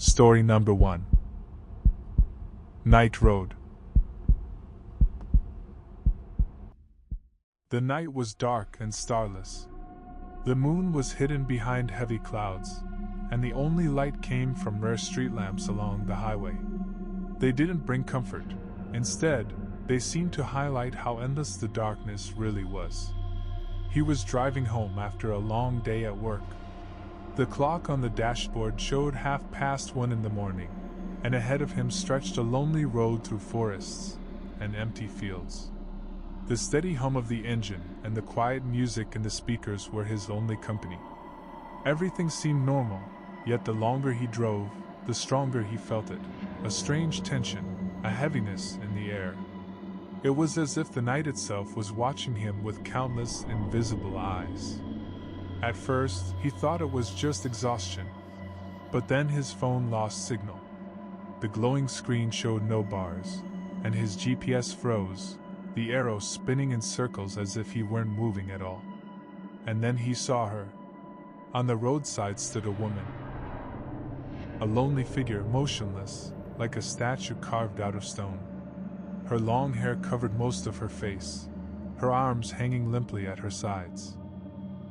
Story number 1. Nightroad. The night was dark and starless. The moon was hidden behind heavy clouds, and the only light came from rare street lamps along the highway. They didn't bring comfort. Instead, they seemed to highlight how endless the darkness really was. He was driving home after a long day at work. The clock on the dashboard showed 1:30 in the morning, and ahead of him stretched a lonely road through forests and empty fields. The steady hum of the engine and the quiet music in the speakers were his only company. Everything seemed normal, yet the longer he drove, the stronger he felt it. A strange tension, a heaviness in the air. It was as if the night itself was watching him with countless invisible eyes. At first, he thought it was just exhaustion. But then his phone lost signal. The glowing screen showed no bars, and his GPS froze, the arrow spinning in circles as if he weren't moving at all. And then he saw her. On the roadside stood a woman. A lonely figure, motionless, like a statue carved out of stone. Her long hair covered most of her face, her arms hanging limply at her sides.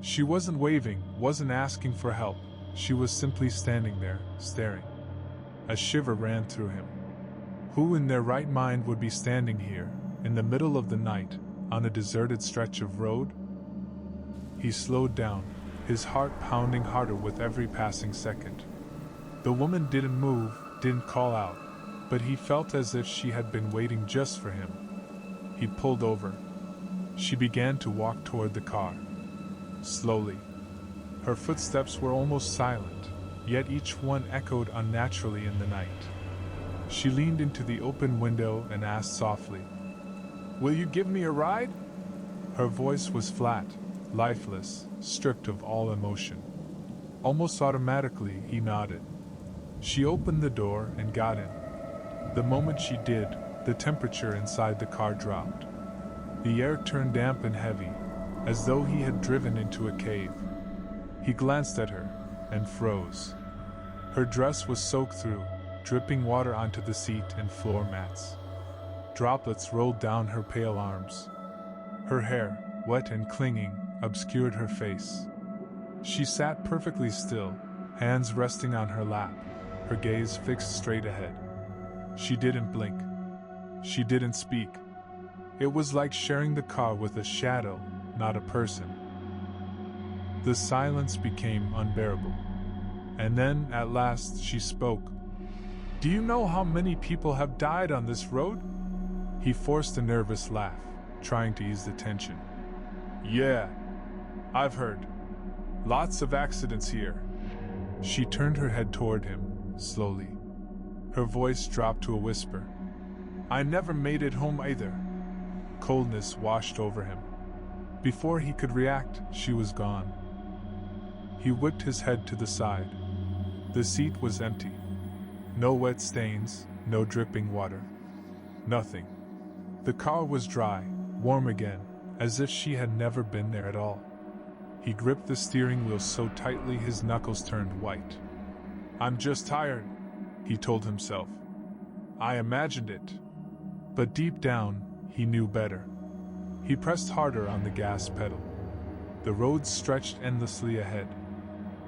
She wasn't waving, wasn't asking for help. She was simply standing there, staring. A shiver ran through him. Who in their right mind would be standing here, in the middle of the night, on a deserted stretch of road? He slowed down, his heart pounding harder with every passing second. The woman didn't move, didn't call out, but he felt as if she had been waiting just for him. He pulled over. She began to walk toward the car. Slowly. Her footsteps were almost silent, yet each one echoed unnaturally in the night. She leaned into the open window and asked softly, "Will you give me a ride?" Her voice was flat, lifeless, stripped of all emotion. Almost automatically, he nodded. She opened the door and got in. The moment she did, the temperature inside the car dropped. The air turned damp and heavy, as though he had driven into a cave. He glanced at her, and froze. Her dress was soaked through, dripping water onto the seat and floor mats. Droplets rolled down her pale arms. Her hair, wet and clinging, obscured her face. She sat perfectly still, hands resting on her lap, her gaze fixed straight ahead. She didn't blink. She didn't speak. It was like sharing the car with a shadow, not a person. The silence became unbearable. And then, at last, she spoke. "Do you know how many people have died on this road?" He forced a nervous laugh, trying to ease the tension. "Yeah, I've heard. Lots of accidents here." She turned her head toward him, slowly. Her voice dropped to a whisper. "I never made it home either." Coldness washed over him. Before he could react, she was gone. He whipped his head to the side. The seat was empty. No wet stains, no dripping water. Nothing. The car was dry, warm again, as if she had never been there at all. He gripped the steering wheel so tightly his knuckles turned white. "I'm just tired," he told himself. "I imagined it." But deep down, he knew better. He pressed harder on the gas pedal. The road stretched endlessly ahead.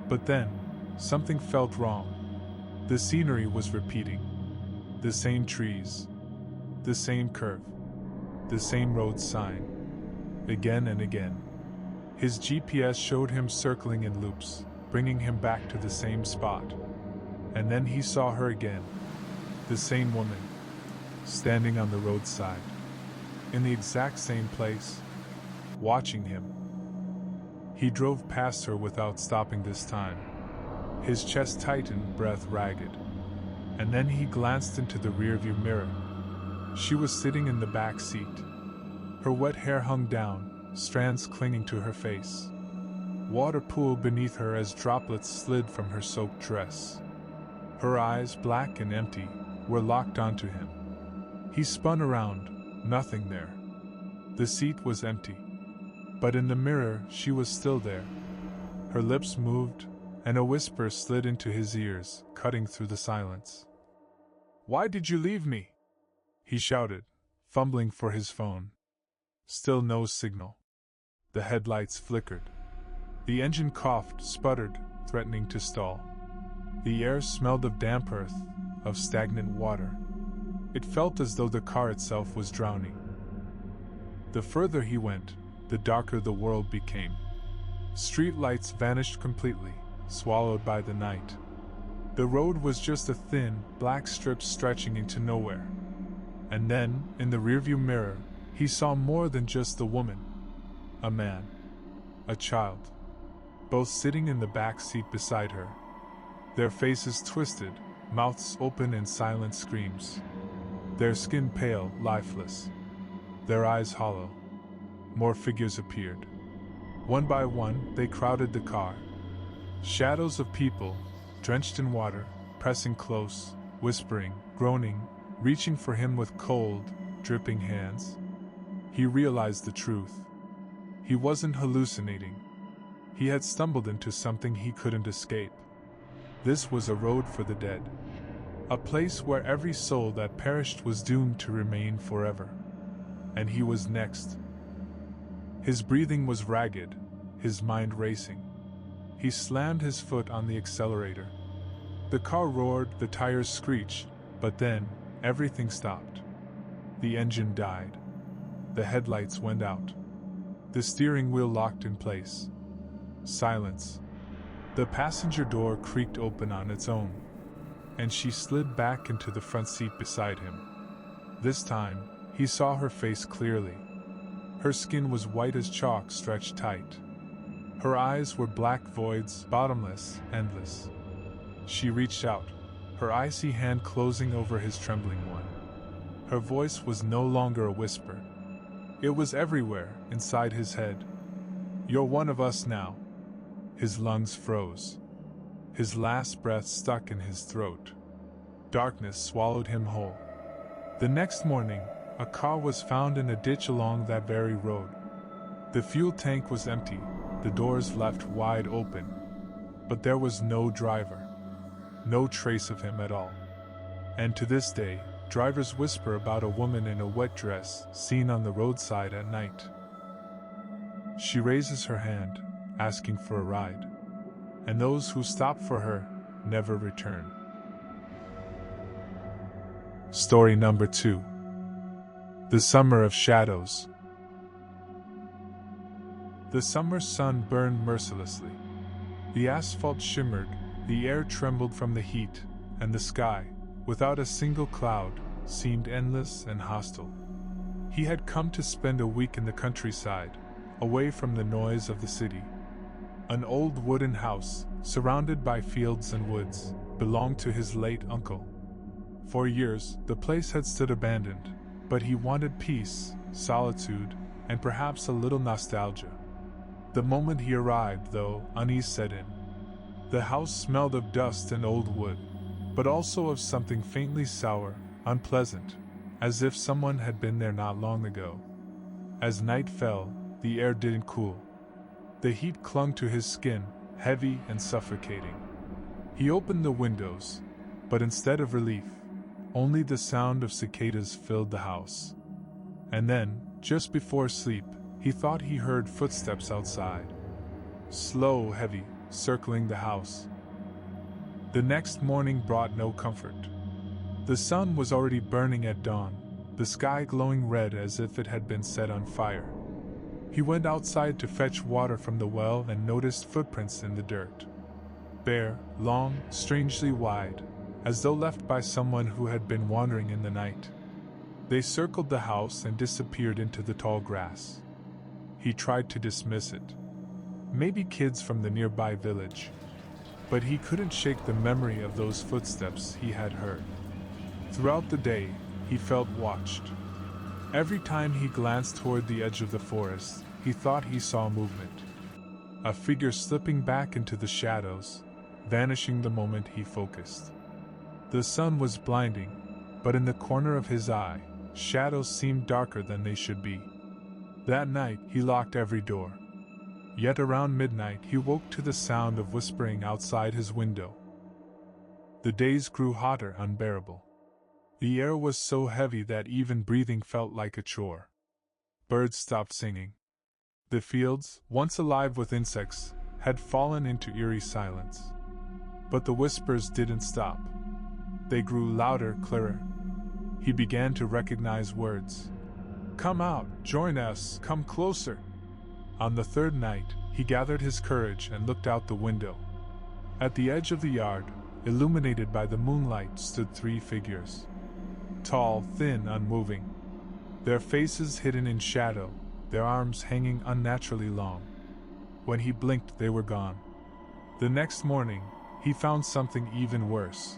But then, something felt wrong. The scenery was repeating. The same trees. The same curve. The same road sign. Again and again. His GPS showed him circling in loops, bringing him back to the same spot. And then he saw her again. The same woman. Standing on the roadside. In the exact same place. Watching him. He drove past her without stopping this time. His chest tightened, breath ragged. And then he glanced into the rearview mirror. She was sitting in the back seat. Her wet hair hung down, strands clinging to her face. Water pooled beneath her as droplets slid from her soaked dress. Her eyes, black and empty, were locked onto him. He spun around, nothing there. The seat was empty. But in the mirror, she was still there. Her lips moved, and a whisper slid into his ears, cutting through the silence. "Why did you leave me?" he shouted, fumbling for his phone. Still no signal. The headlights flickered. The engine coughed, sputtered, threatening to stall. The air smelled of damp earth, of stagnant water. It felt as though the car itself was drowning. The further he went, the darker the world became. Street lights vanished completely, swallowed by the night. The road was just a thin, black strip stretching into nowhere. And then, in the rearview mirror, he saw more than just the woman. A man. A child. Both sitting in the back seat beside her. Their faces twisted, mouths open in silent screams. Their skin pale, lifeless. Their eyes hollow. More figures appeared. One by one, they crowded the car. Shadows of people, drenched in water, pressing close, whispering, groaning, reaching for him with cold, dripping hands. He realized the truth. He wasn't hallucinating. He had stumbled into something he couldn't escape. This was a road for the dead. A place where every soul that perished was doomed to remain forever. And he was next. His breathing was ragged, his mind racing. He slammed his foot on the accelerator. The car roared, the tires screeched, but then, everything stopped. The engine died. The headlights went out. The steering wheel locked in place. Silence. The passenger door creaked open on its own, and she slid back into the front seat beside him. This time, he saw her face clearly. Her skin was white as chalk stretched tight. Her eyes were black voids, bottomless, endless. She reached out, her icy hand closing over his trembling one. Her voice was no longer a whisper. It was everywhere, inside his head. "You're one of us now." His lungs froze. His last breath stuck in his throat. Darkness swallowed him whole. The next morning, a car was found in a ditch along that very road. The fuel tank was empty, the doors left wide open. But there was no driver. No trace of him at all. And to this day, drivers whisper about a woman in a wet dress seen on the roadside at night. She raises her hand, asking for a ride. And those who stop for her never return. Story number 2. The Summer of Shadows. The summer sun burned mercilessly. The asphalt shimmered, the air trembled from the heat, and the sky, without a single cloud, seemed endless and hostile. He had come to spend a week in the countryside, away from the noise of the city. An old wooden house, surrounded by fields and woods, belonged to his late uncle. For years, the place had stood abandoned, but he wanted peace, solitude, and perhaps a little nostalgia. The moment he arrived, though, unease set in. The house smelled of dust and old wood, but also of something faintly sour, unpleasant, as if someone had been there not long ago. As night fell, the air didn't cool. The heat clung to his skin, heavy and suffocating. He opened the windows, but instead of relief, only the sound of cicadas filled the house. And then, just before sleep, he thought he heard footsteps outside. Slow, heavy, circling the house. The next morning brought no comfort. The sun was already burning at dawn, the sky glowing red as if it had been set on fire. He went outside to fetch water from the well and noticed footprints in the dirt. Bare, long, strangely wide, as though left by someone who had been wandering in the night. They circled the house and disappeared into the tall grass. He tried to dismiss it. Maybe kids from the nearby village. But he couldn't shake the memory of those footsteps he had heard. Throughout the day, he felt watched. Every time he glanced toward the edge of the forest, he thought he saw movement. A figure slipping back into the shadows, vanishing the moment he focused. The sun was blinding, but in the corner of his eye, shadows seemed darker than they should be. That night, he locked every door. Yet around midnight he woke to the sound of whispering outside his window. The days grew hotter, unbearable. The air was so heavy that even breathing felt like a chore. Birds stopped singing. The fields, once alive with insects, had fallen into eerie silence. But the whispers didn't stop. They grew louder, clearer. He began to recognize words. "Come out, join us, come closer." On the third night, he gathered his courage and looked out the window. At the edge of the yard, illuminated by the moonlight, stood 3 figures. Tall, thin, unmoving. Their faces hidden in shadow, their arms hanging unnaturally long. When he blinked, they were gone. The next morning, he found something even worse.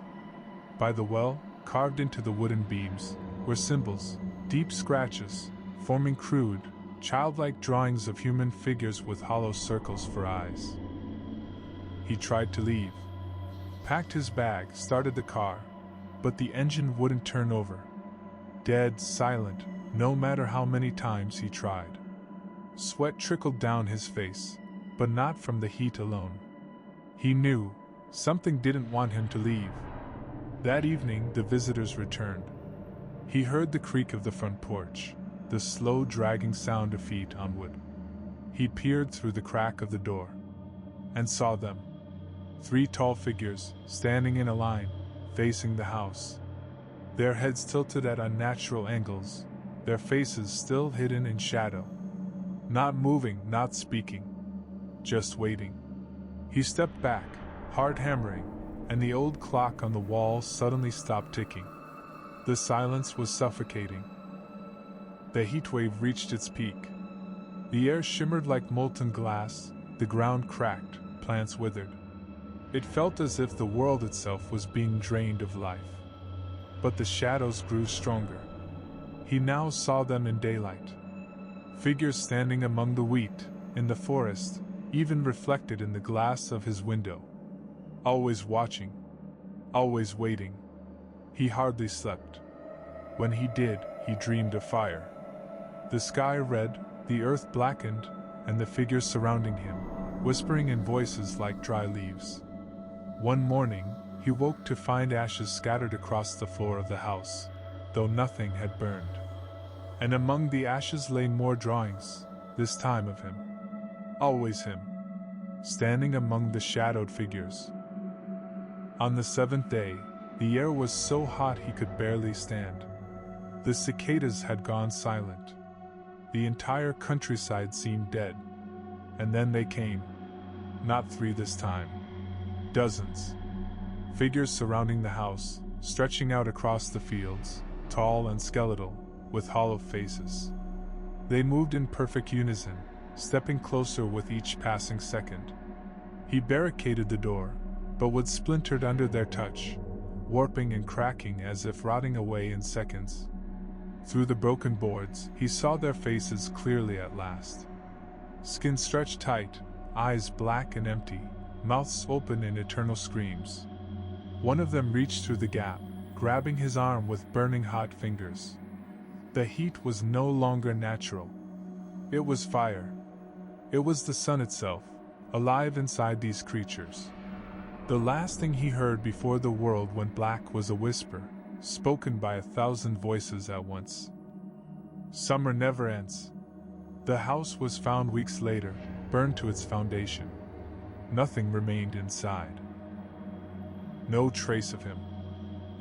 By the well, carved into the wooden beams, were symbols, deep scratches, forming crude, childlike drawings of human figures with hollow circles for eyes. He tried to leave. Packed his bag, started the car, but the engine wouldn't turn over. Dead, silent, no matter how many times he tried. Sweat trickled down his face, but not from the heat alone. He knew something didn't want him to leave. That evening, the visitors returned. He heard the creak of the front porch, the slow dragging sound of feet on wood. He peered through the crack of the door and saw them. 3 tall figures, standing in a line, facing the house. Their heads tilted at unnatural angles, their faces still hidden in shadow. Not moving, not speaking, just waiting. He stepped back, hard hammering, and the old clock on the wall suddenly stopped ticking. The silence was suffocating. The heat wave reached its peak. The air shimmered like molten glass, the ground cracked, plants withered. It felt as if the world itself was being drained of life. But the shadows grew stronger. He now saw them in daylight. Figures standing among the wheat, in the forest, even reflected in the glass of his window. Always watching. Always waiting. He hardly slept. When he did, he dreamed of fire. The sky red, the earth blackened, and the figures surrounding him, whispering in voices like dry leaves. One morning, he woke to find ashes scattered across the floor of the house, though nothing had burned. And among the ashes lay more drawings, this time of him. Always him. Standing among the shadowed figures. On the 7th day, the air was so hot he could barely stand. The cicadas had gone silent. The entire countryside seemed dead. And then they came. Not 3 this time. Dozens. Figures surrounding the house, stretching out across the fields, tall and skeletal, with hollow faces. They moved in perfect unison, stepping closer with each passing second. He barricaded the door, but wood splintered under their touch, warping and cracking as if rotting away in seconds. Through the broken boards, he saw their faces clearly at last. Skin stretched tight, eyes black and empty, mouths open in eternal screams. One of them reached through the gap, grabbing his arm with burning hot fingers. The heat was no longer natural. It was fire. It was the sun itself, alive inside these creatures. The last thing he heard before the world went black was a whisper, spoken by 1,000 voices at once. Summer never ends. The house was found weeks later, burned to its foundation. Nothing remained inside. No trace of him.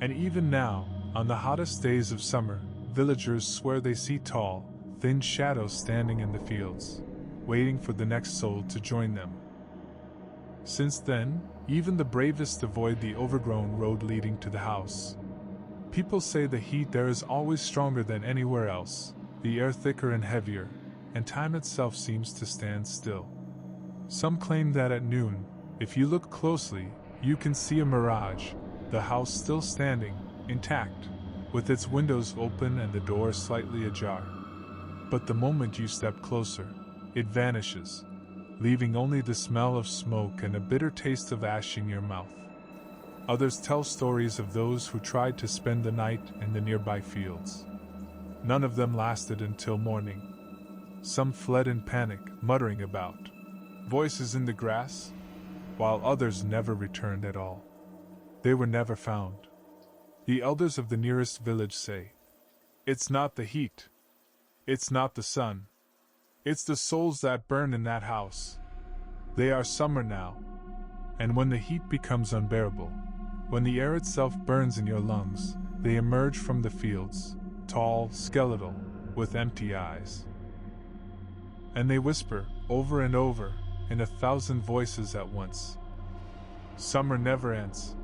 And even now, on the hottest days of summer, villagers swear they see tall, thin shadows standing in the fields, waiting for the next soul to join them. Since then, even the bravest avoid the overgrown road leading to the house. People say the heat there is always stronger than anywhere else, the air thicker and heavier, and time itself seems to stand still. Some claim that at noon, if you look closely, you can see a mirage, the house still standing, intact, with its windows open and the door slightly ajar. But the moment you step closer, it vanishes, leaving only the smell of smoke and a bitter taste of ash in your mouth. Others tell stories of those who tried to spend the night in the nearby fields. None of them lasted until morning. Some fled in panic, muttering about Voices in the grass, while others never returned at all. They were never found. The elders of the nearest village say, "It's not the heat. It's not the sun. It's the souls that burn in that house. They are summer now. And when the heat becomes unbearable, when the air itself burns in your lungs, they emerge from the fields, tall, skeletal, with empty eyes. And they whisper, over and over, in 1,000 voices at once. Summer never ends.